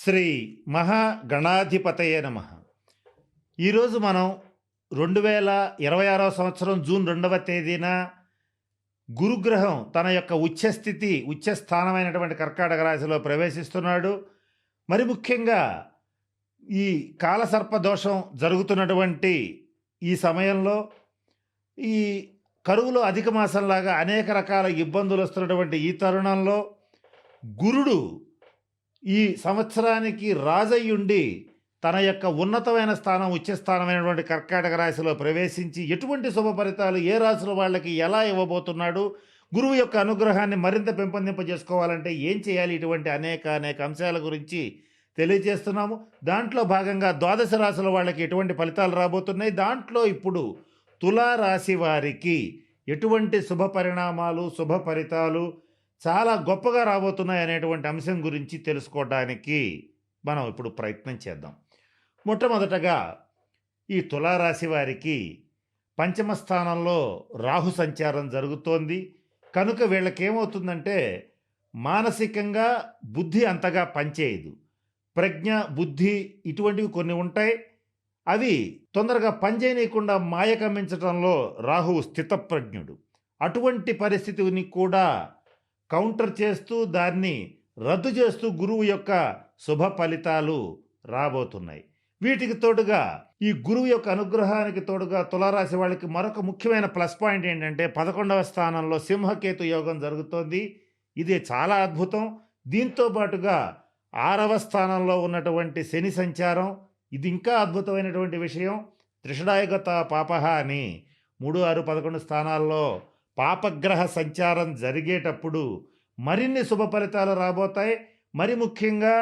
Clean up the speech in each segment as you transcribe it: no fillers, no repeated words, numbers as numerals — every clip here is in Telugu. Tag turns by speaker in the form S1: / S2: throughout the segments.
S1: శ్రీ మహాగణాధిపతయే నమ. ఈరోజు మనం 2026 సంవత్సరం జూన్ 2వ తేదీన గురుగ్రహం తన యొక్క ఉచ్చస్థితి ఉచ్చస్థానమైనటువంటి కర్కాటక రాశిలో ప్రవేశిస్తున్నాడు. మరి ముఖ్యంగా ఈ కాలసర్ప దోషం జరుగుతున్నటువంటి ఈ సమయంలో ఈ కరువులో అధిక మాసంలాగా అనేక రకాల ఇబ్బందులు వస్తున్నటువంటి ఈ తరుణంలో గురుడు ఈ సంవత్సరానికి రాజయ్యుండి తన యొక్క ఉన్నతమైన స్థానం ఉచ్చస్థానమైనటువంటి కర్కాటక రాశిలో ప్రవేశించి ఎటువంటి శుభ ఫలితాలు ఏ రాశుల వాళ్ళకి ఎలా ఇవ్వబోతున్నాడు, గురువు యొక్క అనుగ్రహాన్ని మరింత పెంపొందింపజేసుకోవాలంటే ఏం చేయాలి, ఇటువంటి అనేక అంశాల గురించి తెలియజేస్తున్నాము. దాంట్లో భాగంగా ద్వాదశ రాశుల వాళ్ళకి ఎటువంటి ఫలితాలు రాబోతున్నాయి, దాంట్లో ఇప్పుడు తులారాశి వారికి ఎటువంటి శుభ పరిణామాలు శుభ ఫలితాలు చాలా గొప్పగా రాబోతున్నాయి అనేటువంటి అంశం గురించి తెలుసుకోవడానికి మనం ఇప్పుడు ప్రయత్నం చేద్దాం. మొట్టమొదటగా ఈ తులారాశి వారికి పంచమ స్థానంలో రాహు సంచారం జరుగుతోంది కనుక వీళ్ళకేమవుతుందంటే మానసికంగా బుద్ధి అంతగా పనిచేయదు. ప్రజ్ఞ బుద్ధి ఇటువంటివి కొన్ని ఉంటాయి, అవి తొందరగా పనిచేయనీయకుండా మాయ కమ్మించడంలో రాహువు స్థితప్రజ్ఞుడు. అటువంటి పరిస్థితిని కూడా కౌంటర్ చేస్తూ దాన్ని రద్దు చేస్తూ గురువు యొక్క శుభ ఫలితాలు రాబోతున్నాయి. వీటికి తోడుగా ఈ గురువు యొక్క అనుగ్రహానికి తోడుగా తులారాశి వాళ్ళకి మరొక ముఖ్యమైన ప్లస్ పాయింట్ ఏంటంటే 11వ స్థానంలో సింహకేతు యోగం జరుగుతోంది. ఇది చాలా అద్భుతం. దీంతో పాటుగా 6వ స్థానంలో ఉన్నటువంటి శని సంచారం, ఇది ఇంకా అద్భుతమైనటువంటి విషయం. త్రిషడాయుగత పాపహ అని 3, 6, 11 స్థానాల్లో పాపగ్రహ సంచారం జరిగేటప్పుడు మరిన్ని శుభ ఫలితాలు రాబోతాయి. మరి ముఖ్యంగా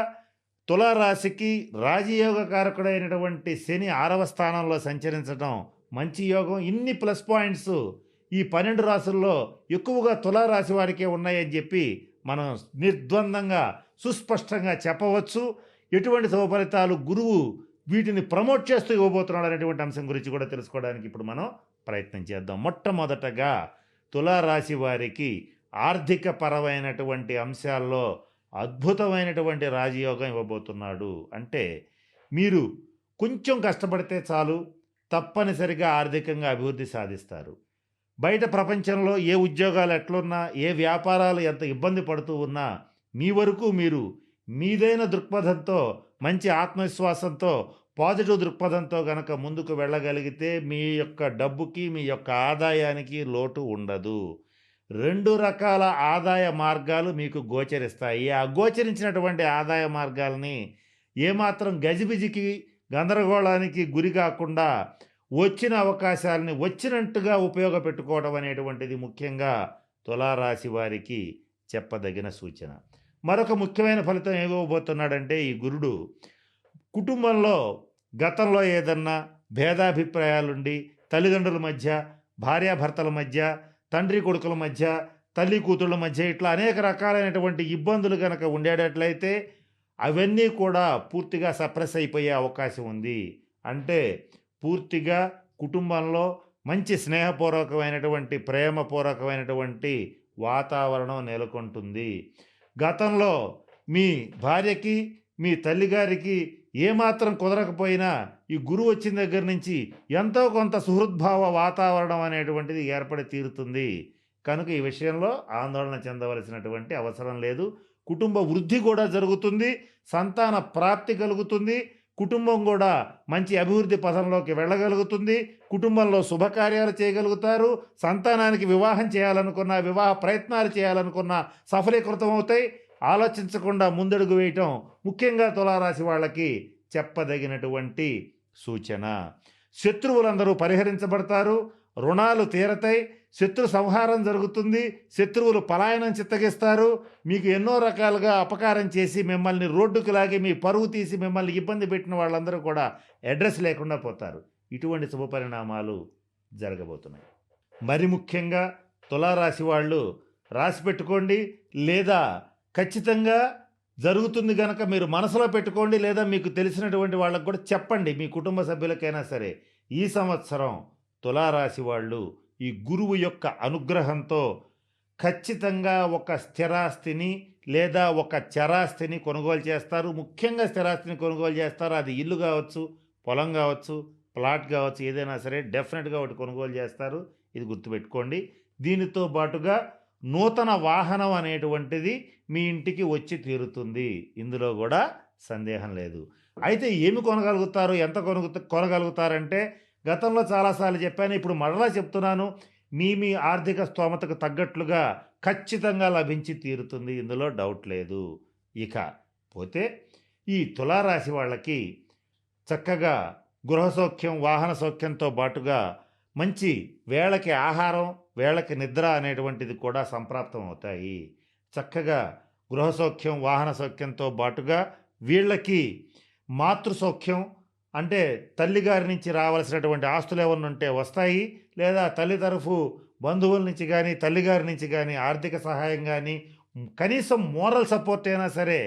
S1: తులారాశికి రాజయోగ కారకుడైనటువంటి శని 6వ స్థానంలో సంచరించడం మంచి యోగం. ఇన్ని ప్లస్ పాయింట్స్ ఈ 12 రాశుల్లో ఎక్కువగా తులారాశి వారికే ఉన్నాయని చెప్పి మనం నిర్ద్వందంగా సుస్పష్టంగా చెప్పవచ్చు. ఎటువంటి శుభ ఫలితాలు గురువు వీటిని ప్రమోట్ చేస్తూ ఇవ్వబోతున్నాడు అనేటువంటి అంశం గురించి కూడా తెలుసుకోవడానికి ఇప్పుడు మనం ప్రయత్నం చేద్దాం. మొట్టమొదటగా తులారాశి వారికి ఆర్థిక పరమైనటువంటి అంశాల్లో అద్భుతమైనటువంటి రాజయోగం ఇవ్వబోతున్నాడు. అంటే మీరు కొంచెం కష్టపడితే చాలు, తప్పనిసరిగా ఆర్థికంగా అభివృద్ధి సాధిస్తారు. బయట ప్రపంచంలో ఏ ఉద్యోగాలు ఎట్లున్నా, ఏ వ్యాపారాలు ఎంత ఇబ్బంది పడుతూ ఉన్నా మీ వరకు మీరు మీదైన దృక్పథంతో, మంచి ఆత్మవిశ్వాసంతో, పాజిటివ్ దృక్పథంతో గనక ముందుకు వెళ్ళగలిగితే మీ యొక్క డబ్బుకి మీ యొక్క ఆదాయానికి లోటు ఉండదు. 2 రకాల ఆదాయ మార్గాలు మీకు గోచరిస్తాయి. ఆ గోచరించినటువంటి ఆదాయ మార్గాల్ని ఏమాత్రం గజిబిజికి గందరగోళానికి గురి కాకుండా వచ్చిన అవకాశాలని వచ్చినట్టుగా ఉపయోగపెట్టుకోవడం అనేటువంటిది ముఖ్యంగా తులారాశి వారికి చెప్పదగిన సూచన. మరొక ముఖ్యమైన ఫలితం ఏమివ్వబోతున్నాడంటే ఈ గురుడు కుటుంబంలో గతంలో ఏదన్నా భేదాభిప్రాయాలుండి తల్లిదండ్రుల మధ్య, భార్యాభర్తల మధ్య, తండ్రి కొడుకుల మధ్య, తల్లి కూతుళ్ళ మధ్య ఇట్లా అనేక రకాలైనటువంటి ఇబ్బందులు కనుక ఉండేటట్లయితే అవన్నీ కూడా పూర్తిగా సప్రెస్ అయిపోయే అవకాశం ఉంది. అంటే పూర్తిగా కుటుంబంలో మంచి స్నేహపూర్వకమైనటువంటి ప్రేమపూర్వకమైనటువంటి వాతావరణం నెలకొంటుంది. గతంలో మీ భార్యకి మీ తల్లిగారికి ఏమాత్రం కుదరకపోయినా ఈ గురువు వచ్చిన దగ్గర నుంచి ఎంతో కొంత సుహృద్భావ వాతావరణం అనేటువంటిది ఏర్పడి తీరుతుంది. కనుక ఈ విషయంలో ఆందోళన చెందవలసినటువంటి అవసరం లేదు. కుటుంబ వృద్ధి కూడా జరుగుతుంది, సంతాన ప్రాప్తి కలుగుతుంది, కుటుంబం కూడా మంచి అభివృద్ధి పథంలోకి వెళ్ళగలుగుతుంది, కుటుంబంలో శుభకార్యాలు చేయగలుగుతారు, సంతానానికి వివాహం చేయాలనుకున్న, వివాహ ప్రయత్నాలు చేయాలనుకున్న సఫలీకృతం అవుతాయి. ఆలోచించకుండా ముందడుగు వేయటం ముఖ్యంగా తులారాశి వాళ్ళకి చెప్పదగినటువంటి సూచన. శత్రువులందరూ పరిహరించబడతారు, రుణాలు తీరతాయి, శత్రు సంహారం జరుగుతుంది, శత్రువులు పలాయనం చిత్తగిస్తారు, మీకు ఎన్నో రకాలుగా అపకారం చేసి మిమ్మల్ని రోడ్డుకు లాగి మీ పరువు తీసి మిమ్మల్ని ఇబ్బంది పెట్టిన వాళ్ళందరూ కూడా అడ్రస్ లేకుండా పోతారు. ఇటువంటి శుభ పరిణామాలు జరగబోతున్నాయి. మరి ముఖ్యంగా తులారాశి వాళ్ళు రాసి పెట్టుకోండి, లేదా ఖచ్చితంగా జరుగుతుంది కనుక మీరు మనసులో పెట్టుకోండి, లేదా మీకు తెలిసినటువంటి వాళ్ళకు కూడా చెప్పండి, మీ కుటుంబ సభ్యులకైనా సరే. ఈ సంవత్సరం తులారాశి వాళ్ళు ఈ గురువు యొక్క అనుగ్రహంతో ఖచ్చితంగా ఒక స్థిరాస్తిని లేదా ఒక చరాస్తిని కొనుగోలు చేస్తారు. ముఖ్యంగా స్థిరాస్తిని కొనుగోలు చేస్తారు. అది ఇల్లు కావచ్చు, పొలం కావచ్చు, ప్లాట్ కావచ్చు, ఏదైనా సరే డెఫినెట్‌గా ఒకటి కొనుగోలు చేస్తారు. ఇది గుర్తుపెట్టుకోండి. దీనితో పాటుగా నూతన వాహనం అనేటువంటిది మీ ఇంటికి వచ్చి తీరుతుంది. ఇందులో కూడా సందేహం లేదు. అయితే ఏమి కొనగలుగుతారు? ఎంత కొనగలుగుతారంటే గతంలో చాలాసార్లు చెప్పాను. ఇప్పుడు మరలా చెప్తున్నాను. మీ ఆర్థిక స్తోమతకు తగ్గట్లుగా ఖచ్చితంగా లభించి తీరుతుంది. ఇందులో డౌట్ లేదు. ఇక పోతే ఈ తులారాశి వాళ్ళకి చక్కగా గృహ సౌఖ్యం, వాహన సౌఖ్యంతో పాటుగా మంచి వేళకి ఆహారం, వేళకి నిద్ర అనేటువంటిది కూడా సంప్రాప్తం అవుతాయి. చక్కగా గృహ సౌఖ్యం, వాహన సౌఖ్యంతో పాటుగా వీళ్ళకి మాతృ సౌఖ్యం అంటే తల్లిగారి నుంచి రావాల్సినటువంటి ఆస్తులు ఏమన్నా ఉంటే వస్తాయి. లేదా తల్లి తరఫు బంధువుల నుంచి కానీ, తల్లిగారి నుంచి కానీ ఆర్థిక సహాయం కానీ, కనీసం మోరల్ సపోర్ట్ అయినా సరే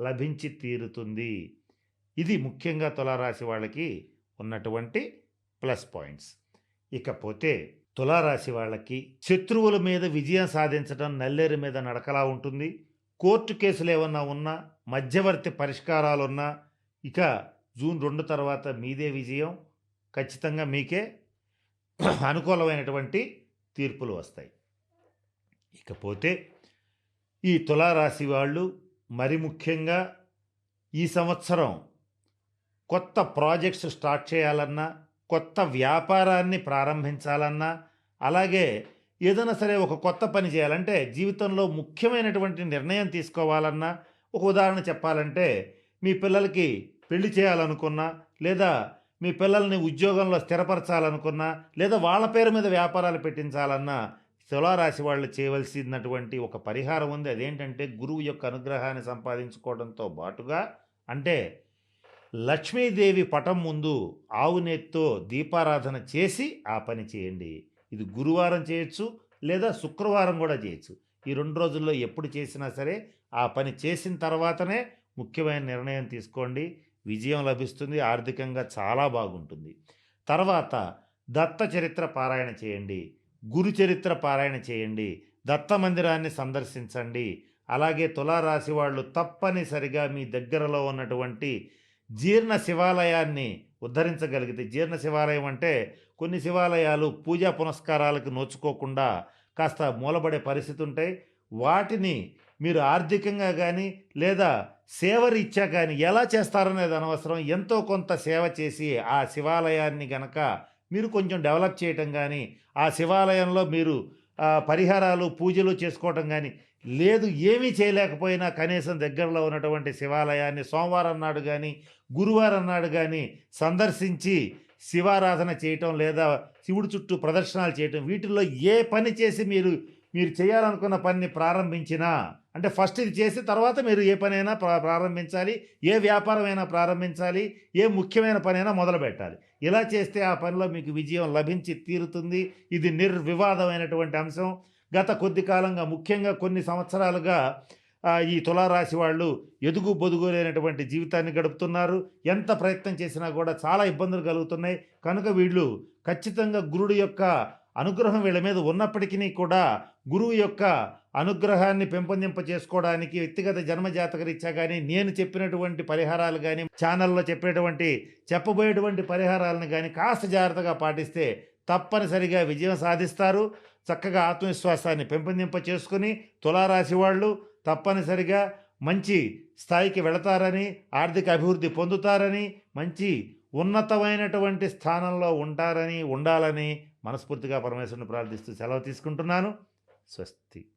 S1: లభించి తీరుతుంది. ఇది ముఖ్యంగా తులారాశి వాళ్ళకి ఉన్నటువంటి ప్లస్ పాయింట్స్. ఇకపోతే తులారాశి వాళ్ళకి శత్రువుల మీద విజయం సాధించడం నల్లేరు మీద నడకలా ఉంటుంది. కోర్టు కేసులు ఏమన్నా ఉన్నా, మధ్యవర్తి పరిష్కారాలున్నా ఇక జూన్ 2 తర్వాత మీదే విజయం. ఖచ్చితంగా మీకే అనుకూలమైనటువంటి తీర్పులు వస్తాయి. ఇకపోతే ఈ తులారాశి వాళ్ళు మరి ముఖ్యంగా ఈ సంవత్సరం కొత్త ప్రాజెక్ట్స్ స్టార్ట్ చేయాలన్నా, కొత్త వ్యాపారాన్ని ప్రారంభించాలన్నా, అలాగే ఏదైనా సరే ఒక కొత్త పని చేయాలంటే జీవితంలో ముఖ్యమైనటువంటి నిర్ణయం తీసుకోవాలన్నా, ఒక ఉదాహరణ చెప్పాలంటే మీ పిల్లలకి పెళ్లి చేయాలనుకున్నా, లేదా మీ పిల్లల్ని ఉద్యోగంలో స్థిరపరచాలనుకున్నా, లేదా వాళ్ళ పేరు మీద వ్యాపారాలు పెట్టించాలన్నా తులారాశి వాళ్ళు చేయవలసినటువంటి ఒక పరిహారం ఉంది. అదేంటంటే గురువు యొక్క అనుగ్రహాన్ని సంపాదించుకోవడంతో పాటుగా అంటే లక్ష్మీదేవి పటం ముందు ఆవు నేతితో దీపారాధన చేసి ఆ పని చేయండి. ఇది గురువారం చేయొచ్చు, లేదా శుక్రవారం కూడా చేయొచ్చు. ఈ 2 రోజుల్లో ఎప్పుడు చేసినా సరే ఆ పని చేసిన తర్వాతనే ముఖ్యమైన నిర్ణయం తీసుకోండి. విజయం లభిస్తుంది. ఆర్థికంగా చాలా బాగుంటుంది. తర్వాత దత్త చరిత్ర పారాయణ చేయండి, గురు చరిత్ర పారాయణ చేయండి, దత్త మందిరాన్ని సందర్శించండి. అలాగే తులారాశి వాళ్ళు తప్పనిసరిగా మీ దగ్గరలో ఉన్నటువంటి జీర్ణ శివాలయాన్ని ఉద్ధరించగలిగితే, జీర్ణ శివాలయం అంటే కొన్ని శివాలయాలు పూజా పునస్కారాలకు నోచుకోకుండా కాస్త మూలబడే పరిస్థితి ఉంటాయి. వాటిని మీరు ఆర్థికంగా కానీ లేదా సేవరీత్యా కానీ ఎలా చేస్తారనేది అనవసరం. ఎంతో కొంత సేవ చేసి ఆ శివాలయాన్ని గనక మీరు కొంచెం డెవలప్ చేయటం కానీ, ఆ శివాలయంలో మీరు పరిహారాలు పూజలు చేసుకోవటం కానీ లేదు, ఏమీ చేయలేకపోయినా కనీసం దగ్గరలో ఉన్నటువంటి శివాలయాన్ని సోమవారం నాడు కానీ, గురువారం నాడు కానీ సందర్శించి శివారాధన చేయటం, లేదా శివుడి చుట్టూ ప్రదర్శనలు చేయటం, వీటిల్లో ఏ పని చేసి మీరు చేయాలనుకున్న పనిని ప్రారంభించినా అంటే ఫస్ట్ ఇది చేసి తర్వాత మీరు ఏ పనైనా ప్రారంభించాలి, ఏ వ్యాపారమైనా ప్రారంభించాలి, ఏ ముఖ్యమైన పనైనా మొదలు పెట్టాలి. ఇలా చేస్తే ఆ పనిలో మీకు విజయం లభించి తీరుతుంది. ఇది నిర్వివాదమైనటువంటి అంశం. గత కొద్ది కాలంగా ముఖ్యంగా కొన్ని సంవత్సరాలుగా ఈ తులారాశి వాళ్ళు ఎదుగు బొదుగు లేనటువంటి జీవితాన్ని గడుపుతున్నారు. ఎంత ప్రయత్నం చేసినా కూడా చాలా ఇబ్బందులు కలుగుతున్నాయి. కనుక వీళ్ళు ఖచ్చితంగా గురుడు యొక్క అనుగ్రహం వీళ్ళ మీద ఉన్నప్పటికీ కూడా గురువు యొక్క అనుగ్రహాన్ని పెంపొందింప చేసుకోవడానికి వ్యక్తిగత జన్మజాతక రీత్యా కానీ, నేను చెప్పినటువంటి పరిహారాలు కానీ, ఛానల్లో చెప్పబోయేటువంటి పరిహారాలను కానీ కాస్త జాగ్రత్తగా పాటిస్తే తప్పనిసరిగా విజయం సాధిస్తారు. చక్కగా ఆత్మవిశ్వాసాన్ని పెంపొందింప చేసుకుని తులారాశి వాళ్ళు తప్పనిసరిగా మంచి స్థాయికి వెళతారని, ఆర్థిక అభివృద్ధి పొందుతారని, మంచి ఉన్నతమైనటువంటి స్థానంలో ఉండాలని మనస్ఫూర్తిగా పరమేశ్వరుని ప్రార్థిస్తూ సెలవు తీసుకుంటున్నాను. స్వస్తి.